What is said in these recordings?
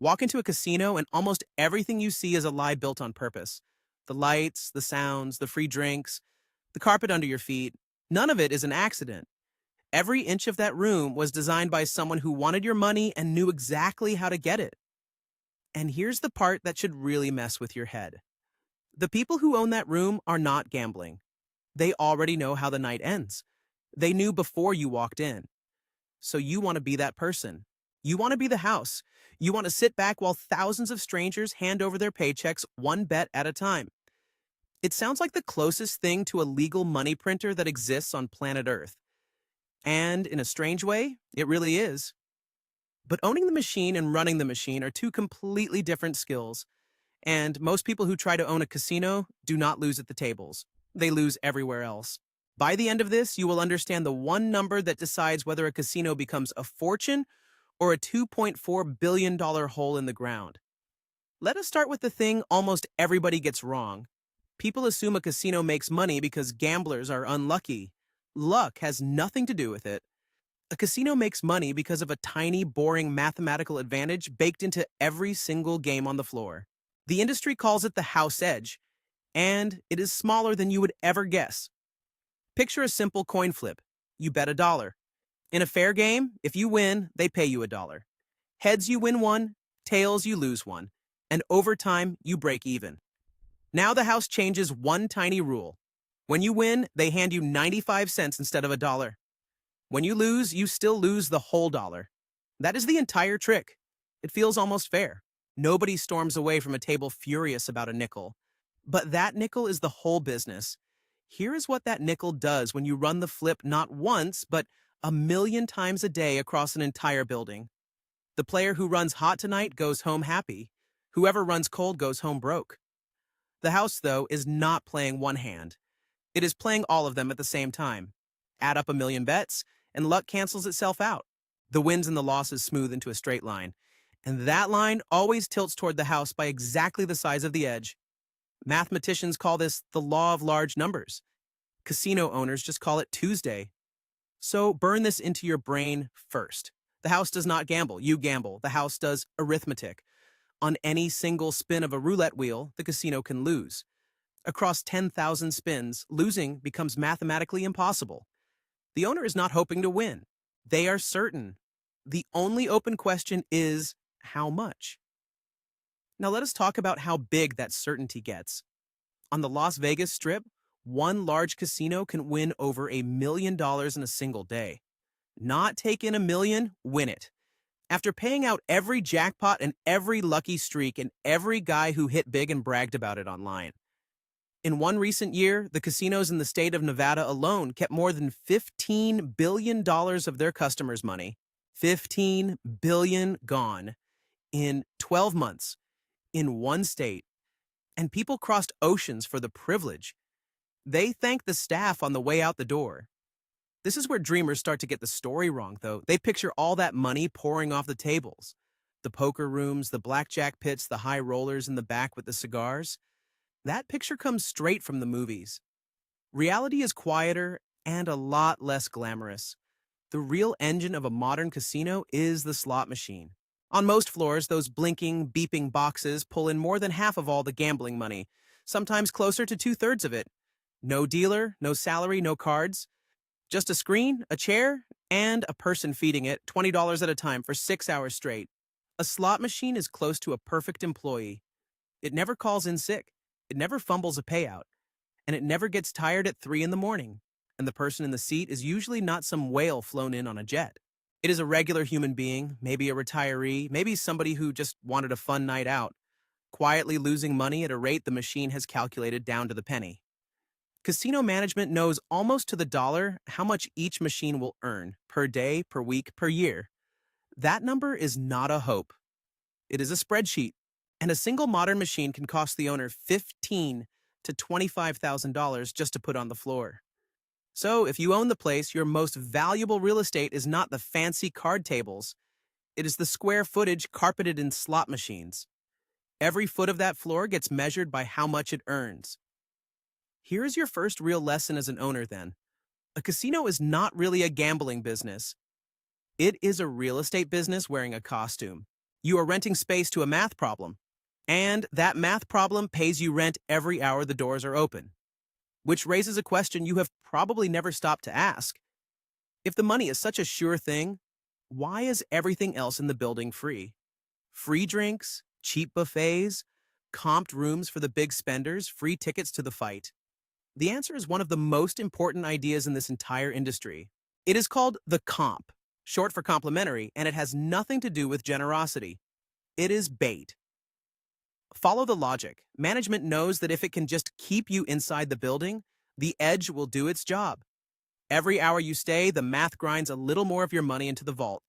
Walk into a casino and almost everything you see is a lie built on purpose. The lights, the sounds, the free drinks, the carpet under your feet, none of it is an accident. Every inch of that room was designed by someone who wanted your money and knew exactly how to get it. And here's the part that should really mess with your head. The people who own that room are not gambling. They already know how the night ends. They knew before you walked in. So you want to be that person. You want to be the house. You want to sit back while thousands of strangers hand over their paychecks one bet at a time. It sounds like the closest thing to a legal money printer that exists on planet Earth. And in a strange way, it really is. But owning the machine and running the machine are two completely different skills. And most people who try to own a casino do not lose at the tables. They lose everywhere else. By the end of this, you will understand the one number that decides whether a casino becomes a fortune or a $2.4 billion hole in the ground. Let us start with the thing almost everybody gets wrong. People assume a casino makes money because gamblers are unlucky. Luck has nothing to do with it. A casino makes money because of a tiny, boring mathematical advantage baked into every single game on the floor. The industry calls it the house edge, and it is smaller than you would ever guess. Picture a simple coin flip. You bet $1. In a fair game, if you win, they pay you $1. Heads, you win one. Tails, you lose one. And over time, you break even. Now the house changes one tiny rule. When you win, they hand you 95 cents instead of $1. When you lose, you still lose the whole dollar. That is the entire trick. It feels almost fair. Nobody storms away from a table furious about a nickel. But that nickel is the whole business. Here is what that nickel does when you run the flip not once, but 1,000,000 times a day across an entire building. The player who runs hot tonight goes home happy. Whoever runs cold goes home broke. The house, though, is not playing one hand. It is playing all of them at the same time. Add up 1,000,000 bets, and luck cancels itself out. The wins and the losses smooth into a straight line. And that line always tilts toward the house by exactly the size of the edge. Mathematicians call this the law of large numbers. Casino owners just call it Tuesday. So burn this into your brain first. The house does not gamble. You gamble. The house does arithmetic. On any single spin of a roulette wheel, the casino can lose. Across 10,000 spins, losing becomes mathematically impossible. The owner is not hoping to win. They are certain. The only open question is, how much? Now let us talk about how big that certainty gets. On the Las Vegas Strip, one large casino can win over $1 million in a single day. Not take in 1,000,000, win it. After paying out every jackpot and every lucky streak and every guy who hit big and bragged about it online. In one recent year, the casinos in the state of Nevada alone kept more than $15 billion of their customers' money. $15 billion gone in 12 months in one state. And people crossed oceans for the privilege. They thanked the staff on the way out the door. This is where dreamers start to get the story wrong, though. They picture all that money pouring off the tables. The poker rooms, the blackjack pits, the high rollers in the back with the cigars. That picture comes straight from the movies. Reality is quieter and a lot less glamorous. The real engine of a modern casino is the slot machine. On most floors, those blinking, beeping boxes pull in more than half of all the gambling money, sometimes closer to 2/3 of it. No dealer, no salary, no cards. Just a screen, a chair, and a person feeding it $20 at a time for 6 hours straight. A slot machine is close to a perfect employee. It never calls in sick. It never fumbles a payout. And it never gets tired at 3 in the morning. And the person in the seat is usually not some whale flown in on a jet. It is a regular human being, maybe a retiree, maybe somebody who just wanted a fun night out, quietly losing money at a rate the machine has calculated down to the penny. Casino management knows almost to the dollar how much each machine will earn per day, per week, per year. That number is not a hope. It is a spreadsheet, and a single modern machine can cost the owner $15,000 to $25,000 just to put on the floor. So if you own the place, your most valuable real estate is not the fancy card tables. It is the square footage carpeted in slot machines. Every foot of that floor gets measured by how much it earns. Here is your first real lesson as an owner, then. A casino is not really a gambling business. It is a real estate business wearing a costume. You are renting space to a math problem, and that math problem pays you rent every hour the doors are open, which raises a question you have probably never stopped to ask. If the money is such a sure thing, why is everything else in the building free? Free drinks, cheap buffets, comped rooms for the big spenders, free tickets to the fight. The answer is one of the most important ideas in this entire industry. It is called the comp, short for complimentary, and it has nothing to do with generosity. It is bait. Follow the logic. Management knows that if it can just keep you inside the building, the edge will do its job. Every hour you stay, the math grinds a little more of your money into the vault.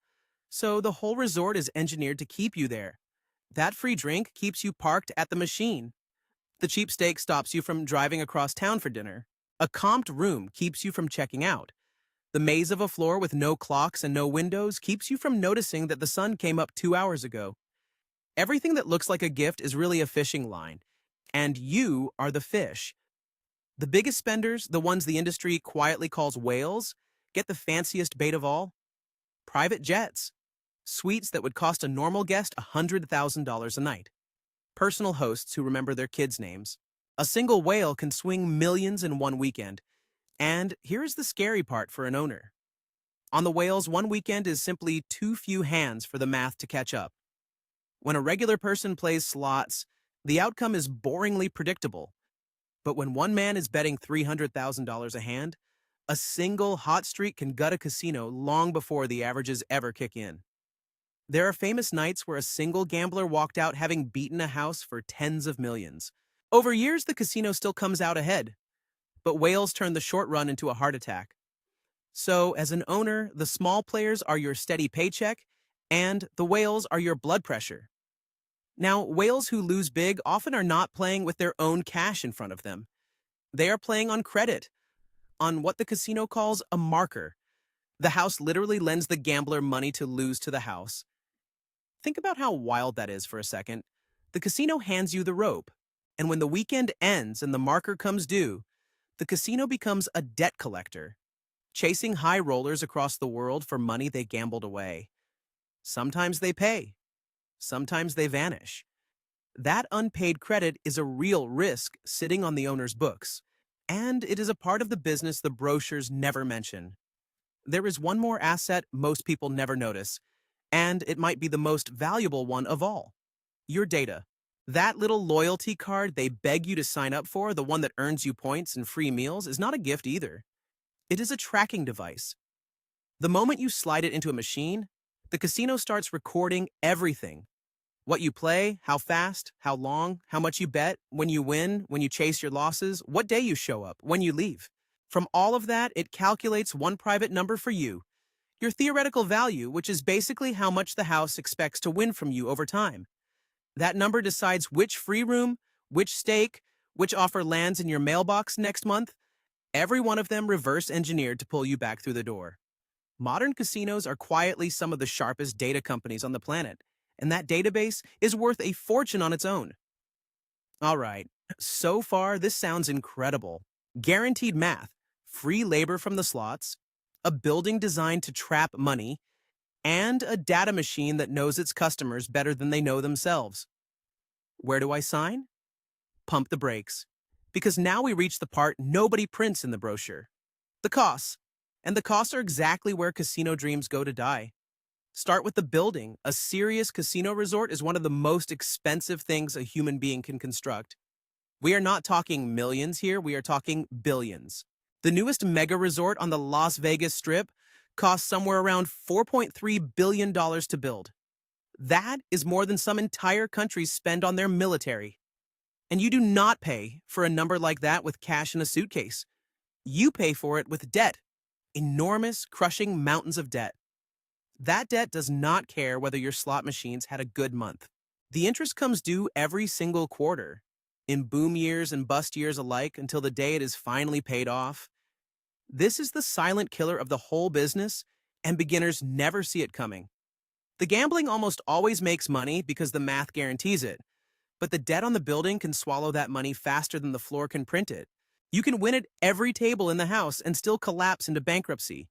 So the whole resort is engineered to keep you there. That free drink keeps you parked at the machine. The cheap steak stops you from driving across town for dinner. A comped room keeps you from checking out. The maze of a floor with no clocks and no windows keeps you from noticing that the sun came up 2 hours ago. Everything that looks like a gift is really a fishing line, and you are the fish. The biggest spenders, the ones the industry quietly calls whales, get the fanciest bait of all. Private jets. Suites that would cost a normal guest $100,000 a night. Personal hosts who remember their kids' names. A single whale can swing millions in one weekend. And here's the scary part for an owner. On the whales, one weekend is simply too few hands for the math to catch up. When a regular person plays slots, the outcome is boringly predictable. But when one man is betting $300,000 a hand, a single hot streak can gut a casino long before the averages ever kick in. There are famous nights where a single gambler walked out having beaten a house for tens of millions. Over years, the casino still comes out ahead, but whales turn the short run into a heart attack. So, as an owner, the small players are your steady paycheck, and the whales are your blood pressure. Now, whales who lose big often are not playing with their own cash in front of them. They are playing on credit, on what the casino calls a marker. The house literally lends the gambler money to lose to the house. Think about how wild that is for a second. The casino hands you the rope, and when the weekend ends and the marker comes due, the casino becomes a debt collector, chasing high rollers across the world for money they gambled away. Sometimes they pay. Sometimes they vanish. That unpaid credit is a real risk sitting on the owner's books, and it is a part of the business the brochures never mention. There is one more asset most people never notice, and it might be the most valuable one of all: your data. That little loyalty card they beg you to sign up for, the one that earns you points and free meals, is not a gift either. It is a tracking device. The moment you slide it into a machine, the casino starts recording everything. What you play, how fast, how long, how much you bet, when you win, when you chase your losses, what day you show up, when you leave. From all of that, it calculates one private number for you, your theoretical value, which is basically how much the house expects to win from you over time. That number decides which free room, which steak, which offer lands in your mailbox next month. Every one of them reverse engineered to pull you back through the door. Modern casinos are quietly some of the sharpest data companies on the planet, and that database is worth a fortune on its own. All right, so far this sounds incredible. Guaranteed math, free labor from the slots, a building designed to trap money, and a data machine that knows its customers better than they know themselves. Where do I sign? Pump the brakes. Because now we reach the part nobody prints in the brochure. The costs. And the costs are exactly where casino dreams go to die. Start with the building. A serious casino resort is one of the most expensive things a human being can construct. We are not talking millions here, we are talking billions. The newest mega resort on the Las Vegas Strip costs somewhere around $4.3 billion to build. That is more than some entire countries spend on their military. And you do not pay for a number like that with cash in a suitcase. You pay for it with debt. Enormous, crushing mountains of debt. That debt does not care whether your slot machines had a good month. The interest comes due every single quarter, in boom years and bust years alike, until the day it is finally paid off. This is the silent killer of the whole business, and beginners never see it coming. The gambling almost always makes money because the math guarantees it, but the debt on the building can swallow that money faster than the floor can print it. You can win at every table in the house and still collapse into bankruptcy,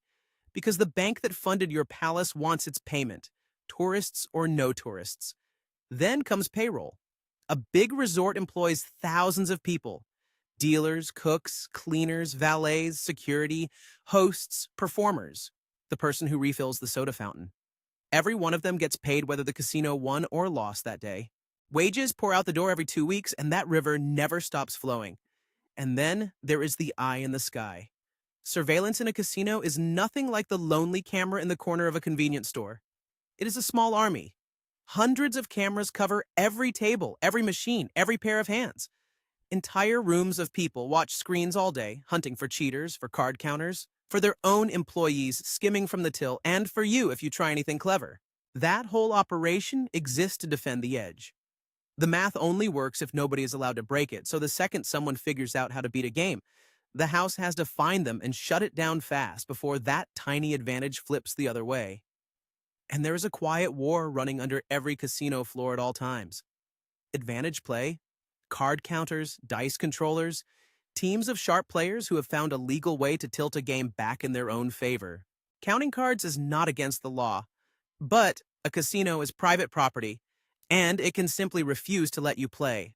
because the bank that funded your palace wants its payment. tourists or no tourists. Then comes payroll. A big resort employs thousands of people: dealers, cooks, cleaners, valets, security, hosts, performers, the person who refills the soda fountain. Every one of them gets paid whether the casino won or lost that day. Wages pour out the door every 2 weeks, and that river never stops flowing. And then there is the eye in the sky. Surveillance in a casino is nothing like the lonely camera in the corner of a convenience store. It is a small army. Hundreds of cameras cover every table, every machine, every pair of hands. Entire rooms of people watch screens all day, hunting for cheaters, for card counters, for their own employees skimming from the till, and for you if you try anything clever. That whole operation exists to defend the edge. The math only works if nobody is allowed to break it, so the second someone figures out how to beat a game, the house has to find them and shut it down fast before that tiny advantage flips the other way. And there is a quiet war running under every casino floor at all times. Advantage play, card counters, dice controllers, teams of sharp players who have found a legal way to tilt a game back in their own favor. Counting cards is not against the law, but a casino is private property, and it can simply refuse to let you play.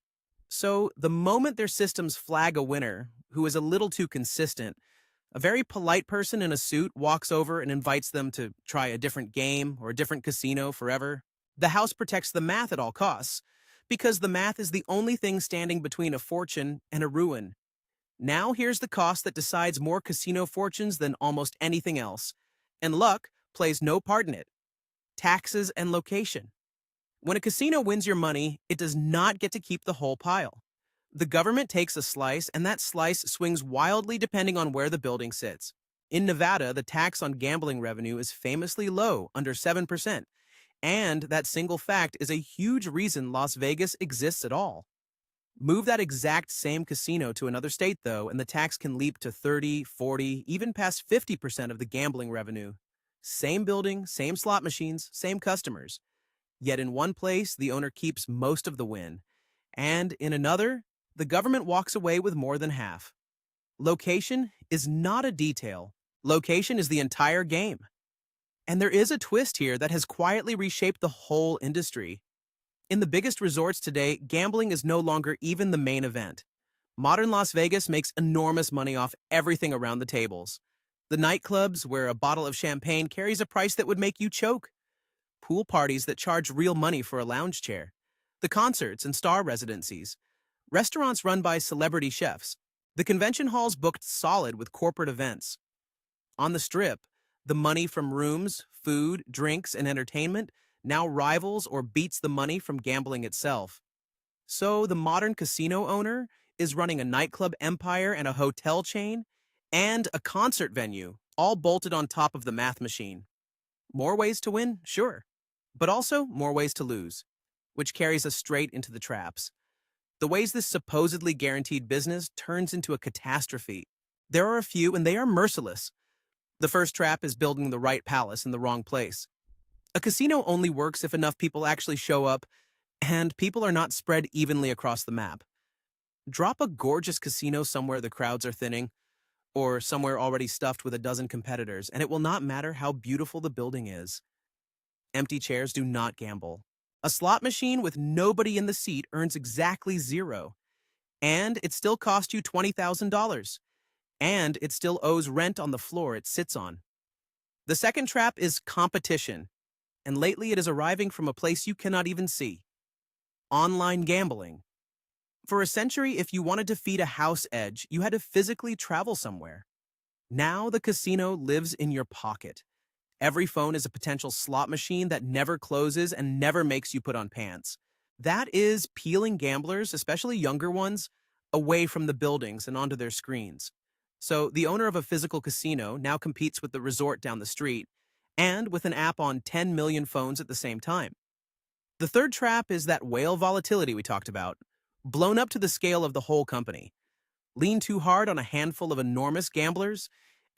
So the moment their systems flag a winner who is a little too consistent, a very polite person in a suit walks over and invites them to try a different game or a different casino forever. The house protects the math at all costs, because the math is the only thing standing between a fortune and a ruin. Now here's the cost that decides more casino fortunes than almost anything else, and luck plays no part in it: taxes and location. When a casino wins your money, it does not get to keep the whole pile. The government takes a slice, and that slice swings wildly depending on where the building sits. In Nevada, the tax on gambling revenue is famously low, under 7%, and that single fact is a huge reason Las Vegas exists at all. Move that exact same casino to another state, though, and the tax can leap to 30, 40, even past 50% of the gambling revenue. Same building, same slot machines, same customers. Yet in one place, the owner keeps most of the win, and in another, the government walks away with more than half. Location is not a detail. Location is the entire game. And there is a twist here that has quietly reshaped the whole industry. In the biggest resorts today, gambling is no longer even the main event. Modern Las Vegas makes enormous money off everything around the tables. The nightclubs, where a bottle of champagne carries a price that would make you choke. Pool parties that charge real money for a lounge chair. The concerts and star residencies. Restaurants run by celebrity chefs. The convention halls booked solid with corporate events. On the Strip, the money from rooms, food, drinks, and entertainment now rivals or beats the money from gambling itself. So the modern casino owner is running a nightclub empire and a hotel chain and a concert venue, all bolted on top of the math machine. More ways to win, sure, but also more ways to lose, which carries us straight into the traps. The ways this supposedly guaranteed business turns into a catastrophe. There are a few, and they are merciless. The first trap is building the right palace in the wrong place. A casino only works if enough people actually show up, and people are not spread evenly across the map. Drop a gorgeous casino somewhere the crowds are thinning, or somewhere already stuffed with a dozen competitors, and it will not matter how beautiful the building is. Empty chairs do not gamble. A slot machine with nobody in the seat earns exactly zero. And it still cost you $20,000. And it still owes rent on the floor it sits on. The second trap is competition. And lately it is arriving from a place you cannot even see: online gambling. For a century, if you wanted to feed a house edge, you had to physically travel somewhere. Now the casino lives in your pocket. Every phone is a potential slot machine that never closes and never makes you put on pants. That is peeling gamblers, especially younger ones, away from the buildings and onto their screens. So the owner of a physical casino now competes with the resort down the street, and with an app on 10 million phones at the same time. The third trap is that whale volatility we talked about, blown up to the scale of the whole company. Lean too hard on a handful of enormous gamblers,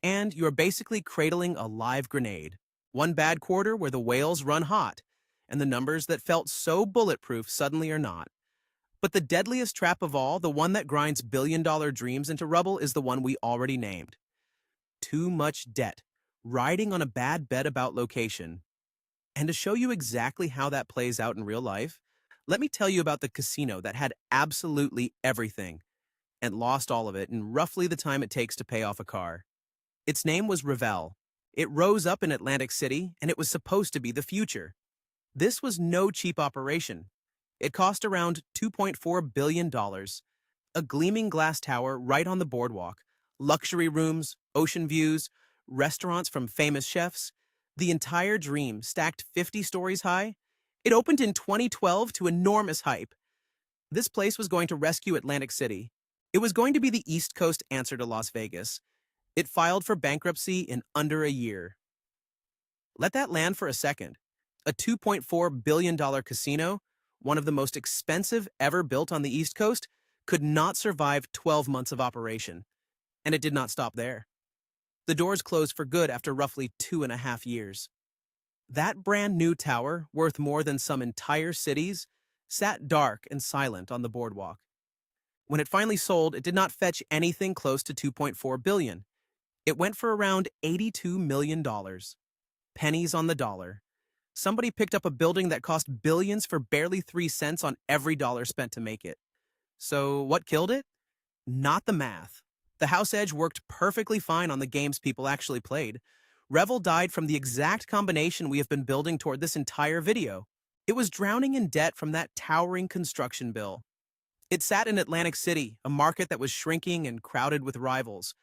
and you're basically cradling a live grenade. One bad quarter where the whales run hot, and the numbers that felt so bulletproof suddenly are not. But the deadliest trap of all, the one that grinds billion-dollar dreams into rubble, is the one we already named: too much debt, riding on a bad bet about location. And to show you exactly how that plays out in real life, let me tell you about the casino that had absolutely everything and lost all of it in roughly the time it takes to pay off a car. Its name was Revel. It rose up in Atlantic City, and it was supposed to be the future. This was no cheap operation. It cost around $2.4 billion, dollars, a gleaming glass tower right on the boardwalk, luxury rooms, ocean views, restaurants from famous chefs, the entire dream stacked 50 stories high. It opened in 2012 to enormous hype. This place was going to rescue Atlantic City. It was going to be the East Coast answer to Las Vegas. It filed for bankruptcy in under a year. Let that land for a second. A $2.4 billion casino, one of the most expensive ever built on the East Coast, could not survive 12 months of operation. And it did not stop there. The doors closed for good after roughly 2.5 years. That brand new tower, worth more than some entire cities, sat dark and silent on the boardwalk. When it finally sold, it did not fetch anything close to $2.4 billion. It went for around $82 million. Pennies on the dollar. Somebody picked up a building that cost billions for barely 3 cents on every dollar spent to make it. So what killed it? Not the math. The house edge worked perfectly fine on the games people actually played. Revel died from the exact combination we have been building toward this entire video. It was drowning in debt from that towering construction bill. It sat in Atlantic City, a market that was shrinking and crowded with rivals,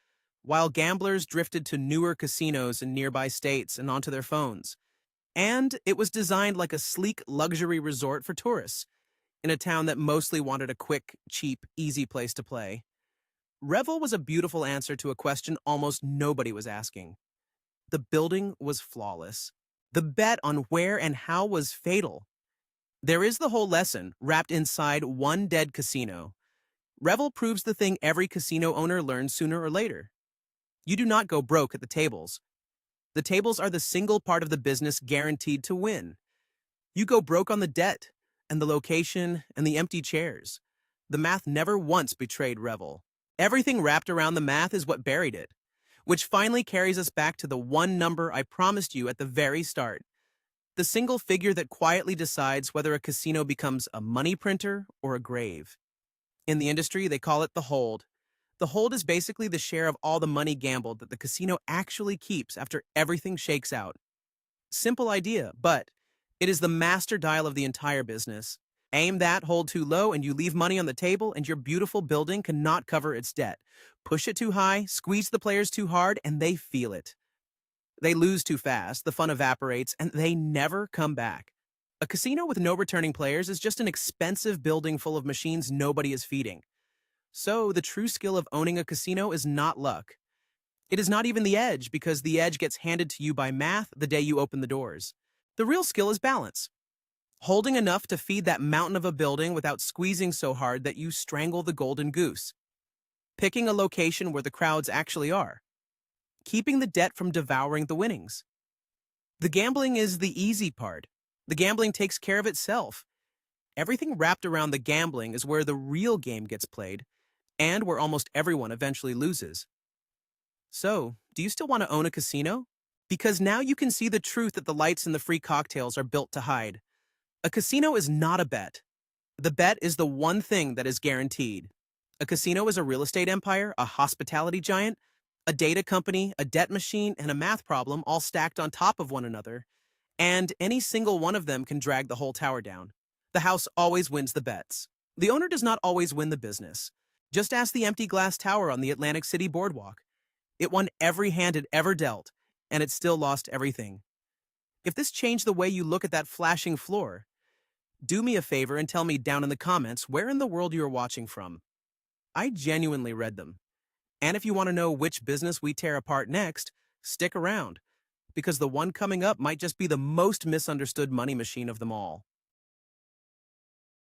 while gamblers drifted to newer casinos in nearby states and onto their phones. And it was designed like a sleek luxury resort for tourists, in a town that mostly wanted a quick, cheap, easy place to play. Revel was a beautiful answer to a question almost nobody was asking. The building was flawless. The bet on where and how was fatal. There is the whole lesson wrapped inside one dead casino. Revel proves the thing every casino owner learns sooner or later. You do not go broke at the tables. The tables are the single part of the business guaranteed to win. You go broke on the debt, and the location, and the empty chairs. The math never once betrayed Revel. Everything wrapped around the math is what buried it, which finally carries us back to the one number I promised you at the very start. The single figure that quietly decides whether a casino becomes a money printer or a grave. In the industry, they call it the hold. The hold is basically the share of all the money gambled that the casino actually keeps after everything shakes out. Simple idea, but it is the master dial of the entire business. Aim that hold too low and you leave money on the table and your beautiful building cannot cover its debt. Push it too high, squeeze the players too hard, and they feel it. They lose too fast, the fun evaporates, and they never come back. A casino with no returning players is just an expensive building full of machines nobody is feeding. So the true skill of owning a casino is not luck. It is not even the edge, because the edge gets handed to you by math the day you open the doors. The real skill is balance. Holding enough to feed that mountain of a building without squeezing so hard that you strangle the golden goose. Picking a location where the crowds actually are. Keeping the debt from devouring the winnings. The gambling is the easy part. The gambling takes care of itself. Everything wrapped around the gambling is where the real game gets played, and where almost everyone eventually loses. So, do you still want to own a casino? Because now you can see the truth that the lights and the free cocktails are built to hide. A casino is not a bet. The bet is the one thing that is guaranteed. A casino is a real estate empire, a hospitality giant, a data company, a debt machine, and a math problem all stacked on top of one another, and any single one of them can drag the whole tower down. The house always wins the bets. The owner does not always win the business. Just ask the empty glass tower on the Atlantic City boardwalk. It won every hand it ever dealt, and it still lost everything. If this changed the way you look at that flashing floor, do me a favor and tell me down in the comments where in the world you are watching from. I genuinely read them. And if you want to know which business we tear apart next, stick around, because the one coming up might just be the most misunderstood money machine of them all.